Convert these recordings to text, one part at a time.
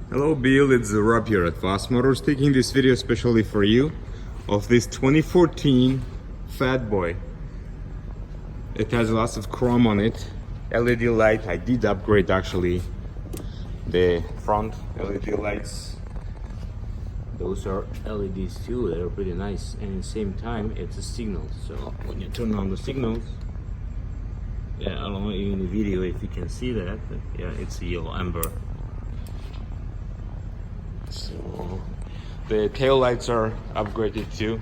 Hello Bill, it's Rob here at Fast Motors, taking this video especially for you of this 2014 Fat Boy. It has lots of chrome on it, LED light. I did upgrade actually the front LED lights. Those are LEDs too, they're pretty nice, and at the same time it's a signal, so when you turn on the signals, yeah, I don't know in the video if you can see that, but yeah, it's a yellow amber. So the tail lights are upgraded too.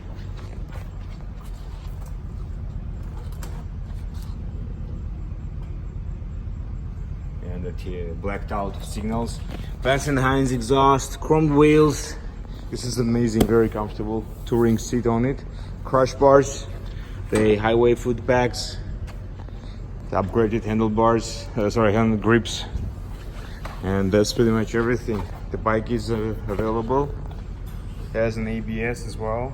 And the blacked out signals. Vance & Hines exhaust, chromed wheels. This is amazing, very comfortable. Touring seat on it. Crush bars, the highway foot packs, the upgraded handlebars, hand grips. And that's pretty much everything. The bike is available. It has an ABS as well.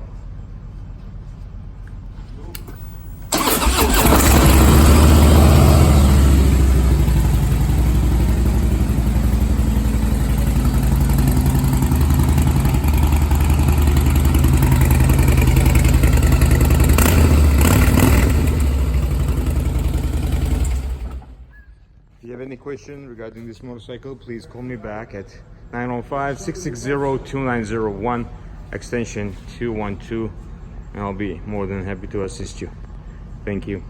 If you have any question regarding this motorcycle, please call me back at 905-660-2901, extension 212, and I'll be more than happy to assist you. Thank you.